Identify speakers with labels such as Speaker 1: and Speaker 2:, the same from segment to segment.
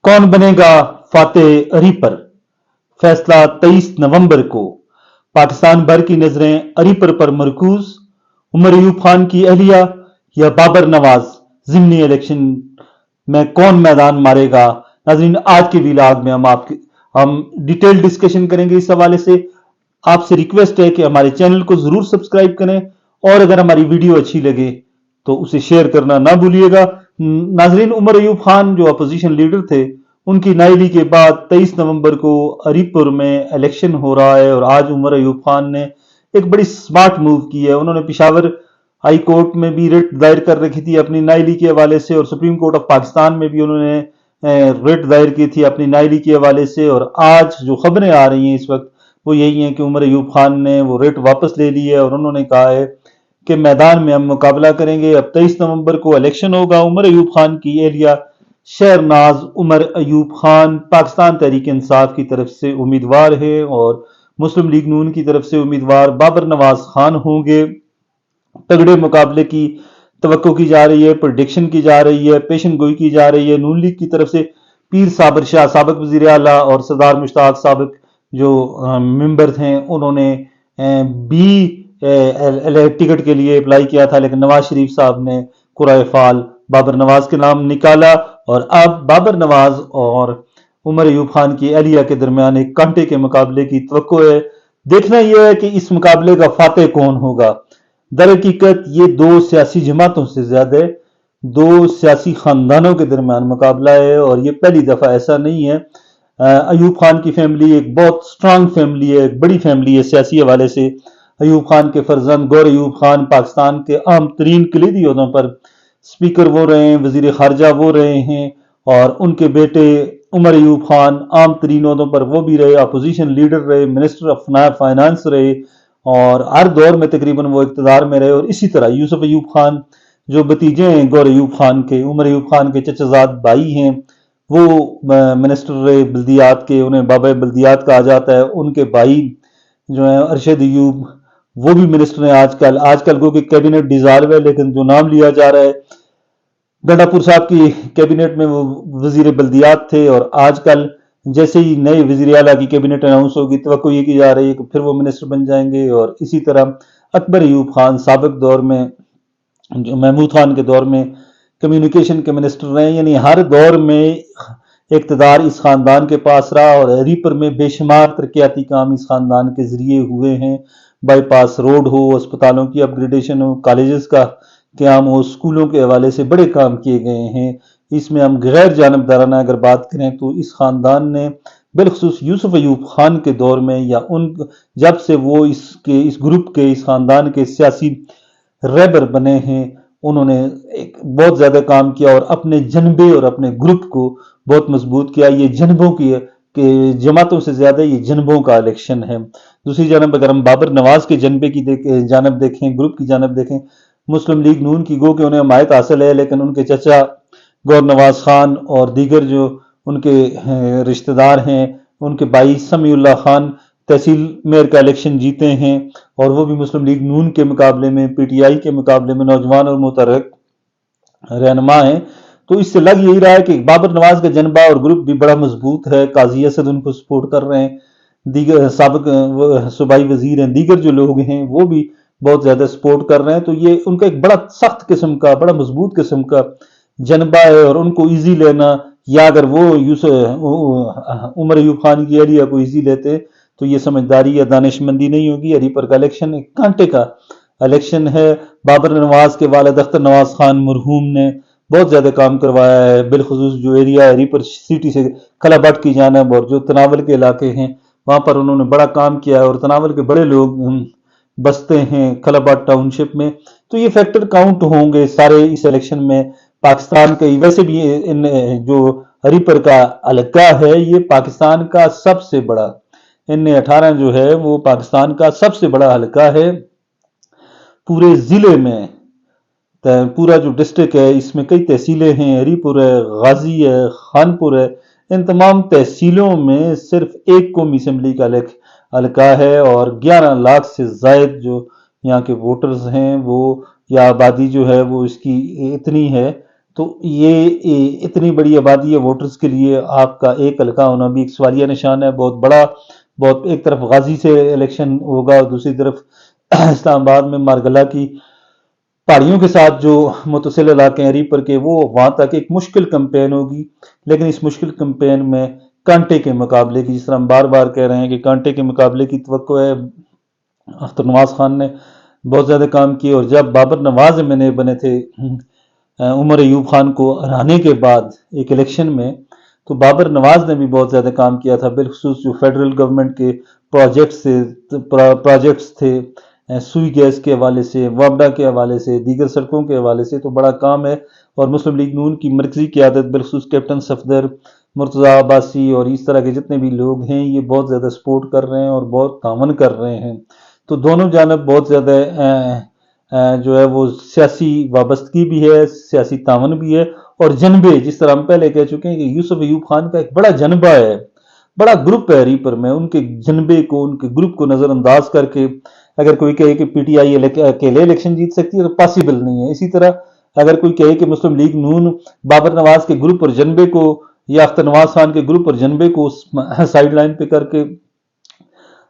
Speaker 1: कौन बनेगा फातेह अरीपर? फैसला 23 नवंबर को। पाकिस्तान भर की नजरें अरीपर पर मरकूज। उमर अयूब खान की अहलिया या बाबर नवाज? जिमनी इलेक्शन में कौन मैदान मारेगा? नाजरीन, आज के व्लॉग में हम डिटेल डिस्कशन करेंगे इस हवाले से। आपसे रिक्वेस्ट है कि हमारे चैनल को जरूर सब्सक्राइब करें और अगर हमारी वीडियो अच्छी लगे तो उसे शेयर करना ना भूलिएगा। नाजरीन, उमर अयूब खान जो अपोजिशन लीडर थे, उनकी नाइली के बाद 23 नवंबर को अरीपुर में इलेक्शन हो रहा है और आज उमर अयूब खान ने एक बड़ी स्मार्ट मूव की है। उन्होंने पिशावर हाई कोर्ट में भी रिट दायर कर रखी थी अपनी नाइली के हवाले से और सुप्रीम कोर्ट ऑफ पाकिस्तान में भी उन्होंने रिट दायर की थी अपनी नाइली के हवाले से। और आज जो खबरें आ रही हैं इस वक्त वो यही है कि उमर अयूब खान ने वो रिट वापस ले ली है और उन्होंने कहा है कि मैदान में हम मुकाबला करेंगे। अब 23 नवंबर को इलेक्शन होगा। उमर अयूब खान की एरिया शहरनाज उमर अयूब खान पाकिस्तान तहरीक इंसाफ की तरफ से उम्मीदवार है और मुस्लिम लीग नून की तरफ से उम्मीदवार बाबर नवाज खान होंगे। तगड़े मुकाबले की तवक्को की जा रही है, प्रेडिक्शन की जा रही है, पेशन गोई की जा रही है। नून लीग की तरफ से पीर साबर शाह साबिक वजीर आला और सरदार मुश्ताक साबिक जो मेंबर थे, उन्होंने बी टिकट के लिए अप्लाई किया था, लेकिन नवाज शरीफ साहब ने कुराए फाल बाबर नवाज के नाम निकाला और अब बाबर नवाज और उमर अयूब खान की अहलिया के दरमियान एक कांटे के मुकाबले की तवक्को है। देखना यह है कि इस मुकाबले का फातेह कौन होगा। दर हकीकत ये दो सियासी जमातों से ज्यादा दो सियासी खानदानों के दरमियान मुकाबला है और ये पहली दफा ऐसा नहीं है। अयूब खान की फैमिली एक बहुत स्ट्रांग फैमिली है, एक बड़ी फैमिली है सियासी हवाले से। अयूब खान के फर्जंद गौर अयूब खान पाकिस्तान के अहम तरीन कलीदी ओहदों पर स्पीकर वो रहे हैं, वजीर खारजा वो रहे हैं और उनके बेटे उमर अयूब खान आम तरीन ओहदों पर वो भी रहे, अपोजिशन लीडर रहे, मिनिस्टर ऑफ फाइनेंस रहे और हर दौर में तकरीबन वो इक़्तिदार में रहे। और इसी तरह यूसुफ अयूब खान जो भतीजे हैं गौर अयूब खान के, उमर अयूब खान के चचाजाद भाई हैं, वो मिनिस्टर रहे बल्दियात के, उन्हें बाबा बल्दियात कहा जाता है। उनके भाई जो है अरशद अयूब वो भी मिनिस्टर हैं आजकल। आजकल को कि कैबिनेट डिसॉल्व है लेकिन जो नाम लिया जा रहा है, गंडापुर साहब की कैबिनेट में वो वजीर बल्दियात थे और आजकल जैसे ही नए वजीर आला की कैबिनेट अनाउंस होगी तो ये की जा रही है कि फिर वो मिनिस्टर बन जाएंगे। और इसी तरह अकबर अयूब खान साबिक दौर में, जो महमूद खान के दौर में कम्युनिकेशन के मिनिस्टर रहे। यानी हर दौर में इक़्तिदार इस खानदान के पास रहा और अरीपर में बेशुमार तरक्याती काम इस खानदान के जरिए हुए हैं। बाईपास रोड हो, अस्पतालों की अपग्रेडेशन हो, कॉलेजेस का क्याम हो, स्कूलों के हवाले से बड़े काम किए गए हैं। इसमें हम गैर जानबदाराना अगर बात करें तो इस खानदान ने बिलखसूस यूसुफ अयूब खान के दौर में या उन जब से वो इस ग्रुप के, इस खानदान के सियासी रहबर बने हैं, उन्होंने एक बहुत ज्यादा काम किया और अपने जनबे और अपने ग्रुप को बहुत मजबूत किया। ये जनबों की कि जमातों से ज्यादा ये जनबों का इलेक्शन है। दूसरी जानब अगर हम बाबर नवाज के जनबे की जानब देखें, ग्रुप की जानब देखें, मुस्लिम लीग नून की गो के उन्हें हमायत हासिल है, लेकिन उनके चचा गौर नवाज खान और दीगर जो उनके रिश्तेदार हैं, उनके भाई समीउल्लाह खान तहसील मेयर का इलेक्शन जीते हैं और वो भी मुस्लिम लीग नून के मुकाबले में, पीटीआई के मुकाबले में नौजवान और मुतहर्रिक रहनुमा है। तो इससे लग यही रहा है कि बाबर नवाज का जनबा और ग्रुप भी बड़ा मजबूत है। काजी असद उनको सपोर्ट कर रहे हैं, दीगर साबिक सूबाई वजीर हैं, दीगर जो लोग हैं वो भी बहुत ज्यादा सपोर्ट कर रहे हैं। तो ये उनका एक बड़ा सख्त किस्म का, बड़ा मजबूत किस्म का जनबा है और उनको ईजी लेना, या अगर वो उमर अयूब खान की एरिया को ईजी लेते तो ये समझदारी या दानिशमंदी नहीं होगी। अरीपर का इलेक्शन एक कांटे का इलेक्शन है। बाबर नवाज के वालिद अख्तर नवाज खान मरहूम ने बहुत ज्यादा काम करवाया है, बिलखसूस जो एरिया अरीपर सिटी से कलाबट की जानब और जो तनावल के इलाके हैं वहां पर उन्होंने बड़ा काम किया है और तनावल के बड़े लोग बसते हैं खलाबट टाउनशिप में। तो ये फैक्टर काउंट होंगे सारे इस इलेक्शन में। पाकिस्तान के वैसे भी इन जो अरीपर का हल्का है ये पाकिस्तान का सबसे बड़ा, N18 जो है वो पाकिस्तान का सबसे बड़ा हल्का है पूरे जिले में। पूरा जो डिस्ट्रिक्ट है इसमें कई तहसीलें हैं, हरीपुर है, गाजी है, खानपुर है। इन तमाम तहसीलों में सिर्फ एक कौमी असम्बली का हल्का है और 11 लाख से जायद जो यहाँ के वोटर्स हैं वो, या आबादी जो है वो इसकी इतनी है। تو یہ اتنی بڑی آبادی ہے ووٹرز کے لیے، آپ کا ایک حلقہ ہونا بھی ایک سوالیہ نشان ہے بہت بڑا. بہت ایک طرف غازی سے الیکشن ہوگا اور دوسری طرف اسلام آباد میں مارگلہ کی پہاڑیوں کے ساتھ جو متصل علاقے ہیں ریپر کے، وہ وہاں تک ایک مشکل کمپین ہوگی. لیکن اس مشکل کمپین میں کانٹے کے مقابلے کی، جس طرح ہم بار بار کہہ رہے ہیں کہ کانٹے کے مقابلے کی توقع ہے. اختر نواز خان نے بہت زیادہ کام کیے، اور جب بابر نواز ایم این اے بنے تھے عمر ایوب خان کو ہرانے کے بعد ایک الیکشن میں، تو بابر نواز نے بھی بہت زیادہ کام کیا تھا، بالخصوص جو فیڈرل گورنمنٹ کے پروجیکٹس تھے، سوئی گیس کے حوالے سے، وابڈا کے حوالے سے، دیگر سڑکوں کے حوالے سے، تو بڑا کام ہے. اور مسلم لیگ نون کی مرکزی قیادت بالخصوص کیپٹن صفدر، مرتضیٰ عباسی اور اس طرح کے جتنے بھی لوگ ہیں، یہ بہت زیادہ سپورٹ کر رہے ہیں اور بہت تعاون کر رہے ہیں. تو دونوں جانب بہت زیادہ جو ہے وہ سیاسی وابستگی بھی ہے، سیاسی تعاون بھی ہے. اور جنبے، جس طرح ہم پہلے کہہ چکے ہیں کہ یوسف ایوب خان کا ایک بڑا جنبہ ہے، بڑا گروپ ہے ریپر میں، ان کے جنبے کو، ان کے گروپ کو نظر انداز کر کے اگر کوئی کہے کہ پی ٹی آئی اکیلے الیکشن جیت سکتی ہے تو پاسبل نہیں ہے. اسی طرح اگر کوئی کہے کہ مسلم لیگ نون بابر نواز کے گروپ اور جنبے کو، یا اختر نواز خان کے گروپ اور جنبے کو سائیڈ لائن پہ کر کے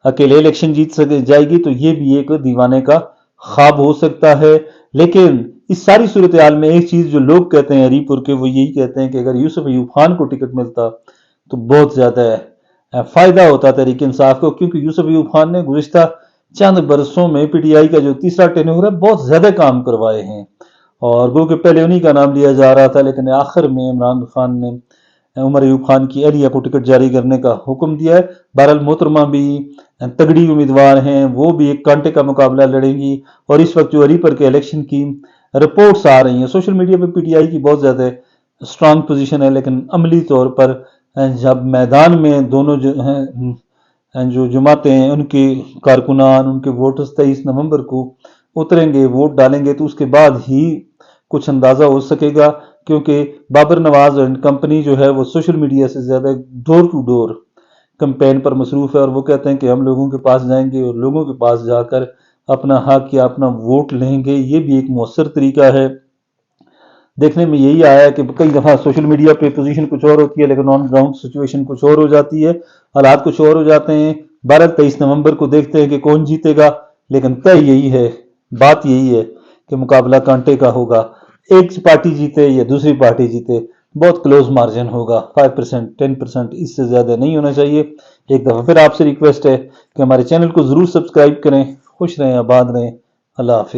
Speaker 1: اکیلے الیکشن جیت جائے گی، تو یہ بھی ایک دیوانے کا خواب ہو سکتا ہے. لیکن اس ساری صورتحال میں ایک چیز جو لوگ کہتے ہیں ہری پور کے، وہ یہی کہتے ہیں کہ اگر یوسف ایوب خان کو ٹکٹ ملتا تو بہت زیادہ فائدہ ہوتا تحریک انصاف کو، کیونکہ یوسف ایوب خان نے گزشتہ چند برسوں میں پی ٹی آئی کا جو تیسرا ٹینیور ہے بہت زیادہ کام کروائے ہیں، اور گو کہ پہلے انہی کا نام لیا جا رہا تھا، لیکن آخر میں عمران خان نے عمر ایوب خان کی اہلیہ کو ٹکٹ جاری کرنے کا حکم دیا ہے. بہرحال محترمہ بھی تگڑی امیدوار ہیں، وہ بھی ایک کانٹے کا مقابلہ لڑیں گی. اور اس وقت جو ہری پر کے الیکشن کی رپورٹس آ رہی ہیں سوشل میڈیا پہ، پی ٹی آئی کی بہت زیادہ اسٹرانگ پوزیشن ہے، لیکن عملی طور پر جب میدان میں دونوں جو جماعتیں ہیں، ان کے کارکنان، ان کے ووٹرز 23 نومبر کو اتریں گے، ووٹ ڈالیں گے، تو اس کے بعد ہی کچھ اندازہ ہو سکے گا. کیونکہ بابر نواز اور کمپنی جو ہے وہ سوشل میڈیا سے زیادہ ڈور ٹو ڈور کمپین پر مصروف ہے، اور وہ کہتے ہیں کہ ہم لوگوں کے پاس جائیں گے اور لوگوں کے پاس جا کر اپنا حق یا اپنا ووٹ لیں گے. یہ بھی ایک مؤثر طریقہ ہے. دیکھنے میں یہی آیا ہے کہ کئی دفعہ سوشل میڈیا پہ پوزیشن کچھ اور ہوتی ہے، لیکن آن گراؤنڈ سچویشن کچھ اور ہو جاتی ہے، حالات کچھ اور ہو جاتے ہیں. 23 نومبر کو دیکھتے ہیں کہ کون جیتے گا، لیکن طے یہی ہے، بات یہی ہے کہ مقابلہ کانٹے کا ہوگا. ایک پارٹی جیتے یا دوسری پارٹی جیتے، بہت کلوز مارجن ہوگا، 5%، 10%، اس سے زیادہ نہیں ہونا چاہیے. ایک دفعہ پھر آپ سے ریکویسٹ ہے کہ ہمارے چینل کو ضرور سبسکرائب کریں. خوش رہیں، آباد رہیں. اللہ حافظ.